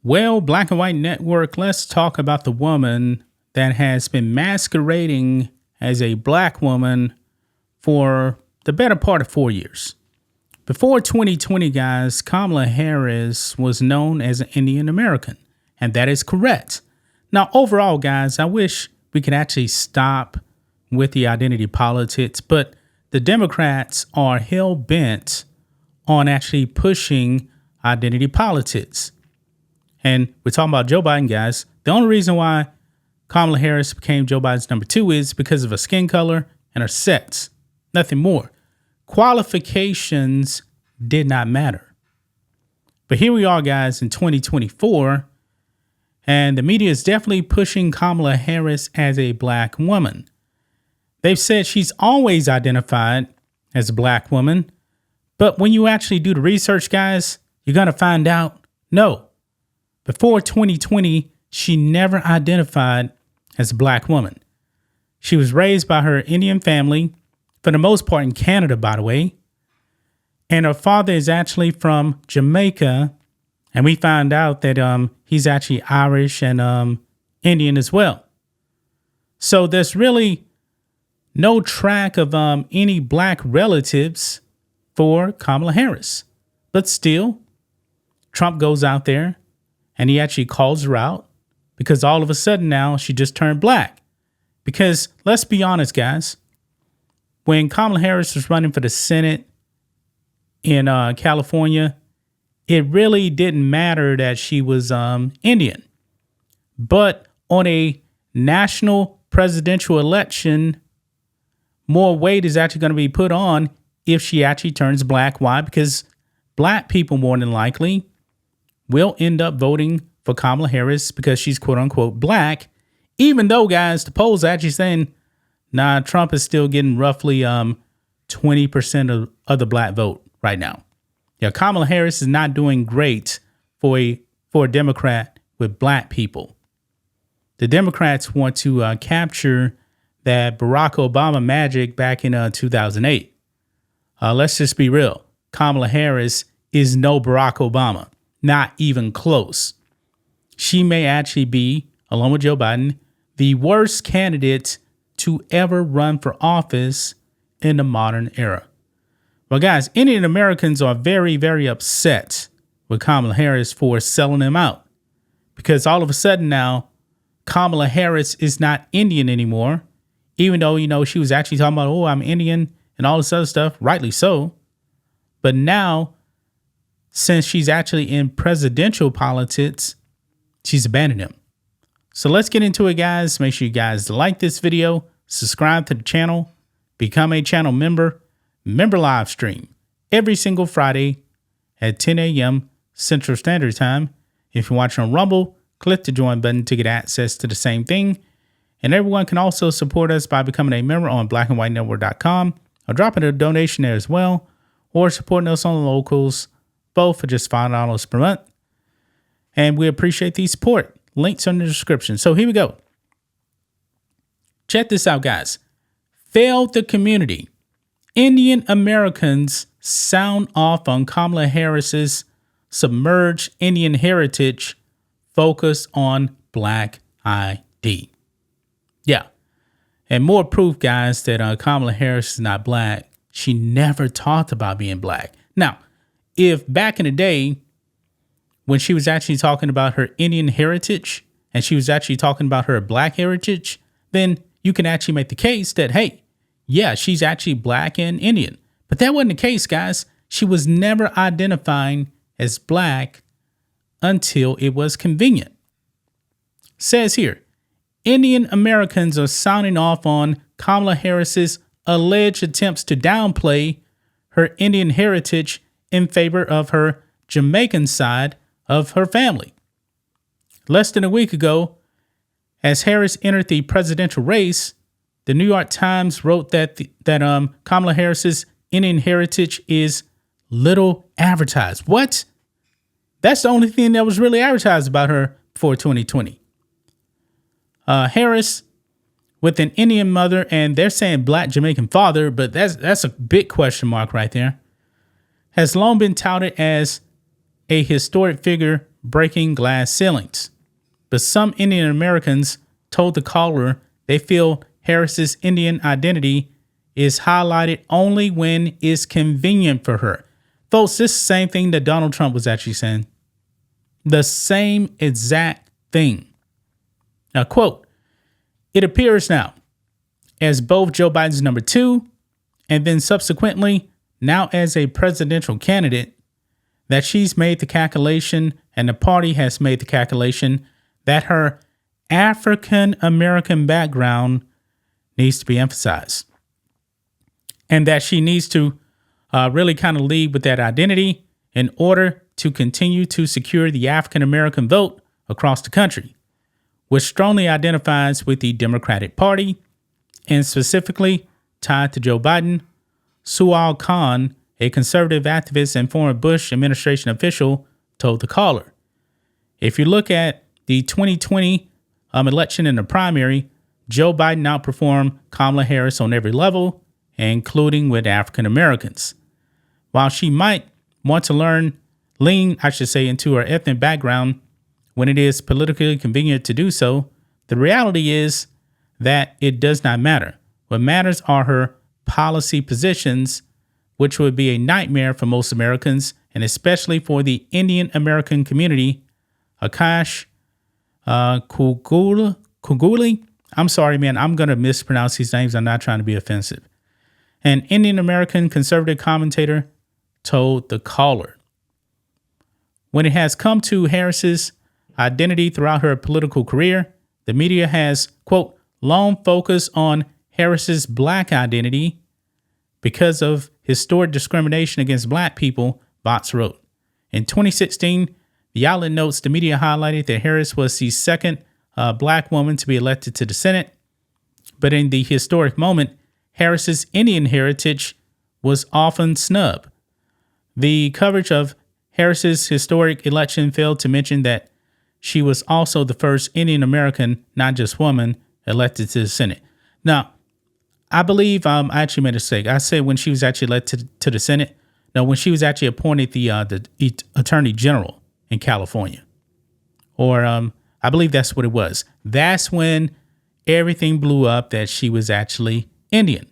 Well, Black and White Network, let's talk about the woman that has been masquerading as a black woman for the better part of 4 years. Before 2020, guys, Kamala Harris was known as an Indian American, and that is correct. Now, overall, guys, I wish we could actually stop with the identity politics, but the Democrats are hell-bent on actually pushing identity politics. And we're talking about Joe Biden, guys. The only reason why Kamala Harris became Joe Biden's number 2 is because of her skin color and her sex. Nothing more. Qualifications did not matter. But here we are, guys, in 2024, and the media is definitely pushing Kamala Harris as a black woman. They've said she's always identified as a black woman, but when you actually do the research, guys, you're going to find out, no. Before 2020, she never identified as a black woman. She was raised by her Indian family, for the most part in Canada, by the way. And her father is actually from Jamaica. And we found out that he's actually Irish and Indian as well. So there's really no track of any black relatives for Kamala Harris. But still, Trump goes out there and he actually calls her out because all of a sudden now she just turned black. Because let's be honest, guys, when Kamala Harris was running for the Senate in California, it really didn't matter that she was Indian. But on a national presidential election, more weight is actually going to be put on if she actually turns black. Why? Because black people more than likely will end up voting for Kamala Harris because she's quote unquote black, even though, guys, the polls are actually saying, nah, Trump is still getting roughly 20% of the black vote right now. Yeah, Kamala Harris is not doing great for a Democrat with black people. The Democrats want to capture that Barack Obama magic back in 2008. Let's just be real. Kamala Harris is no Barack Obama, not even close. She may actually be, along with Joe Biden, the worst candidate to ever run for office in the modern era. Well, guys, Indian Americans are very, very upset with Kamala Harris for selling them out because all of a sudden now Kamala Harris is not Indian anymore, even though, she was actually talking about, oh, I'm Indian and all this other stuff, rightly so. But now, since she's actually in presidential politics, she's abandoned him. So let's get into it, guys. Make sure you guys like this video, subscribe to the channel, become a channel member live stream every single Friday at 10 a.m. Central Standard Time. If you're watching on Rumble, click the join button to get access to the same thing. And everyone can also support us by becoming a member on blackandwhitenetwork.com or dropping a donation there as well, or supporting us on the locals, both for just $5 per month. And we appreciate the support. Links are in the description. So here we go. Check this out, guys. Failed the community. Indian Americans sound off on Kamala Harris's submerged Indian heritage, focus on Black ID. Yeah. And more proof, guys, that Kamala Harris is not black. She never talked about being black. Now, if back in the day, when she was actually talking about her Indian heritage and she was actually talking about her black heritage, then you can actually make the case that, hey, yeah, she's actually black and Indian. But that wasn't the case, guys. She was never identifying as black until it was convenient. Says here, Indian Americans are sounding off on Kamala Harris's alleged attempts to downplay her Indian heritage in favor of her Jamaican side of her family. Less than a week ago, as Harris entered the presidential race, the New York Times wrote that Kamala Harris's Indian heritage is little advertised. What? That's the only thing that was really advertised about her before 2020. Harris, with an Indian mother, and they're saying black Jamaican father, but that's a big question mark right there, has long been touted as a historic figure breaking glass ceilings. But some Indian Americans told the caller they feel Harris's Indian identity is highlighted only when it's convenient for her. Folks, this is the same thing that Donald Trump was actually saying. The same exact thing. Now, quote, "It appears now, as both Joe Biden's number 2 and then subsequently now as a presidential candidate, that she's made the calculation and the party has made the calculation that her African American background needs to be emphasized. And that she needs to really kind of lead with that identity in order to continue to secure the African American vote across the country, which strongly identifies with the Democratic Party and specifically tied to Joe Biden." Sual Khan, a conservative activist and former Bush administration official, told the caller. If you look at the 2020 election in the primary, Joe Biden outperformed Kamala Harris on every level, including with African Americans. While she might want to lean into her ethnic background when it is politically convenient to do so, the reality is that it does not matter. What matters are her policy positions, which would be a nightmare for most Americans, and especially for the Indian American community. Akash Kuguli. I'm sorry, man. I'm going to mispronounce these names. I'm not trying to be offensive. An Indian American conservative commentator told the caller. When it has come to Harris's identity throughout her political career, the media has, quote, long focused on Harris's black identity because of historic discrimination against black people, Botts wrote. In 2016, the outlet notes the media highlighted that Harris was the second black woman to be elected to the Senate. But in the historic moment, Harris's Indian heritage was often snubbed. The coverage of Harris's historic election failed to mention that she was also the first Indian American, not just woman, elected to the Senate. Now, I believe I actually made a mistake. I said when she was actually elected to the Senate. No, when she was actually appointed the Attorney General in California. Or I believe that's what it was. That's when everything blew up that she was actually Indian.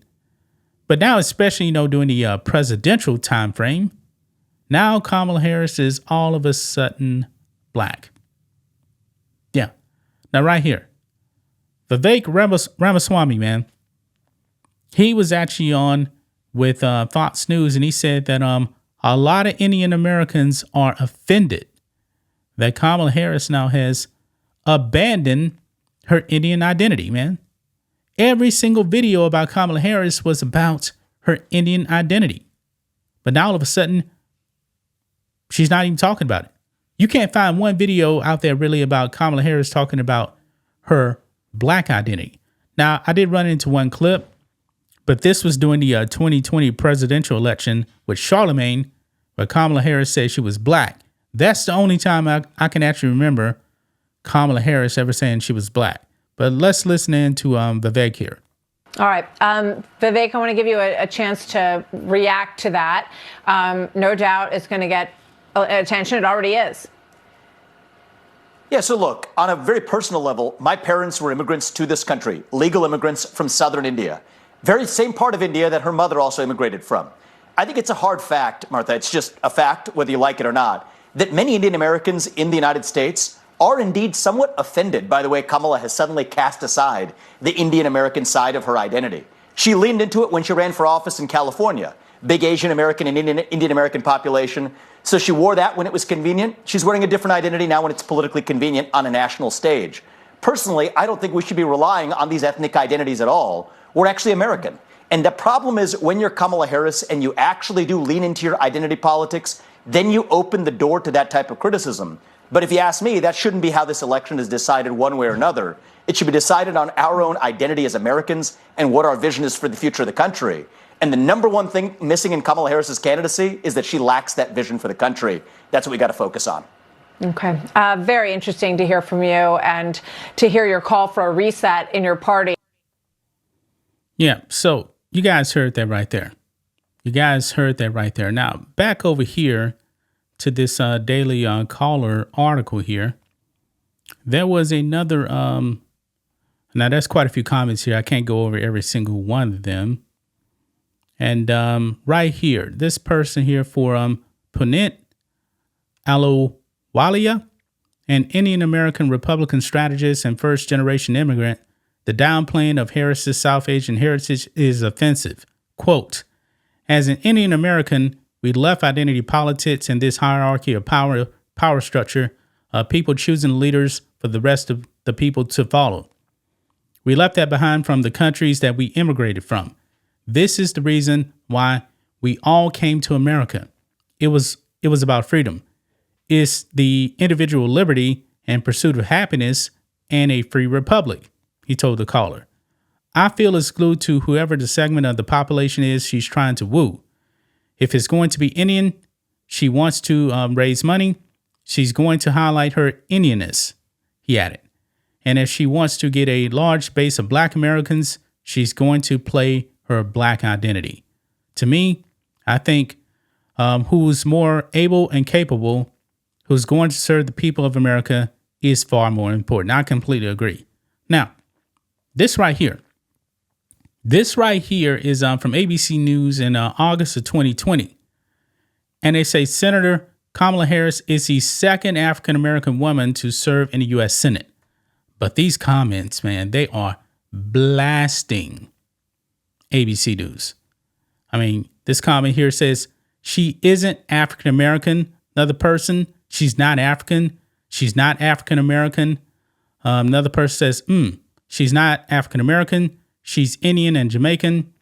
But now, especially, during the presidential time frame, now Kamala Harris is all of a sudden black. Yeah. Now, right here, Vivek Ramaswamy, man, he was actually on with Fox News, and he said that a lot of Indian Americans are offended that Kamala Harris now has abandoned her Indian identity, man. Every single video about Kamala Harris was about her Indian identity. But now all of a sudden, she's not even talking about it. You can't find one video out there really about Kamala Harris talking about her black identity. Now, I did run into one clip, but this was during the 2020 presidential election with Charlemagne, where Kamala Harris said she was black. That's the only time I can actually remember Kamala Harris ever saying she was black. But let's listen in to Vivek here. All right. Vivek, I want to give you a chance to react to that. No doubt it's going to get attention. It already is. Yeah, so look, on a very personal level, my parents were immigrants to this country, legal immigrants from southern India. Very same part of India that her mother also immigrated from. I think it's a hard fact, Martha, it's just a fact, whether you like it or not, that many Indian Americans in the United States are indeed somewhat offended by the way Kamala has suddenly cast aside the Indian American side of her identity. She leaned into it when she ran for office in California. Big Asian American and Indian American population. So she wore that when it was convenient. She's wearing a different identity now when it's politically convenient on a national stage. Personally, I don't think we should be relying on these ethnic identities at all. We're actually American. And the problem is when you're Kamala Harris and you actually do lean into your identity politics, then you open the door to that type of criticism. But if you ask me, that shouldn't be how this election is decided one way or another. It should be decided on our own identity as Americans and what our vision is for the future of the country. And the number one thing missing in Kamala Harris's candidacy is that she lacks that vision for the country. That's what we got to focus on. Okay. Very interesting to hear from you and to hear your call for a reset in your party. Yeah. So you guys heard that right there. Now, back over here to this Daily Caller article here, there was another, now that's quite a few comments here. I can't go over every single one of them. And right here, this person here for Punit Ahluwalia, an Indian American Republican strategist and first generation immigrant, the downplaying of Harris's South Asian heritage is offensive. Quote, as an Indian American, we left identity politics and this hierarchy of power structure, people choosing leaders for the rest of the people to follow. We left that behind from the countries that we immigrated from. This is the reason why we all came to America. It was about freedom. It's the individual liberty and pursuit of happiness and a free republic, he told the caller. I feel it's glued to whoever the segment of the population is she's trying to woo. If it's going to be Indian, she wants to raise money, she's going to highlight her Indianness, he added. And if she wants to get a large base of Black Americans, she's going to play her Black identity. To me, I think who's more able and capable, who's going to serve the people of America is far more important. I completely agree. Now, this right here is from ABC News in August of 2020. And they say Senator Kamala Harris is the second African-American woman to serve in the U.S. Senate. But these comments, man, they are blasting ABC News. I mean, this comment here says she isn't African-American. Another person, she's not African. She's not African-American. Another person says, she's not African-American. She's Indian and Jamaican.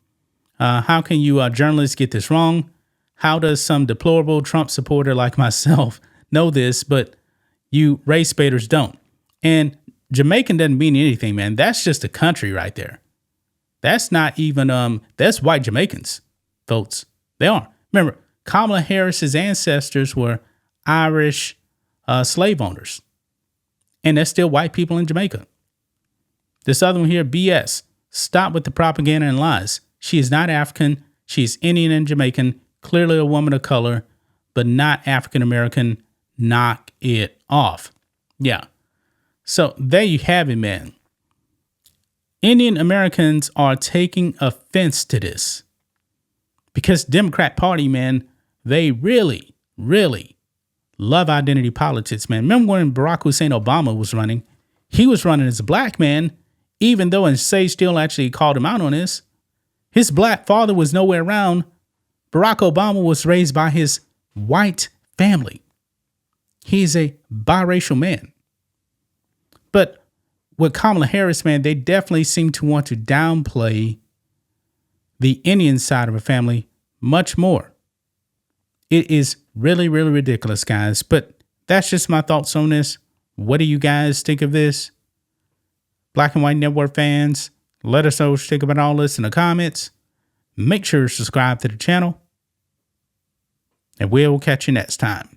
How can you journalists get this wrong? How does some deplorable Trump supporter like myself know this, but you race baiters don't? And Jamaican doesn't mean anything, man. That's just a country right there. That's not even, that's white Jamaicans, folks. They are. Remember, Kamala Harris's ancestors were Irish slave owners. And there's still white people in Jamaica. This other one here, BS. Stop with the propaganda and lies. She is not African. She's Indian and Jamaican, clearly a woman of color, but not African-American. Knock it off. Yeah. So there you have it, man. Indian Americans are taking offense to this because Democrat Party, man, they really, really love identity politics, man. Remember when Barack Hussein Obama was running? He was running as a black man, even though, and Sage Steele actually called him out on this, his black father was nowhere around. Barack Obama was raised by his white family. He's a biracial man. But with Kamala Harris, man, they definitely seem to want to downplay the Indian side of her family much more. It is really, really ridiculous, guys. But that's just my thoughts on this. What do you guys think of this? Black and White Network fans, let us know what you think about all this in the comments. Make sure to subscribe to the channel. And we'll catch you next time.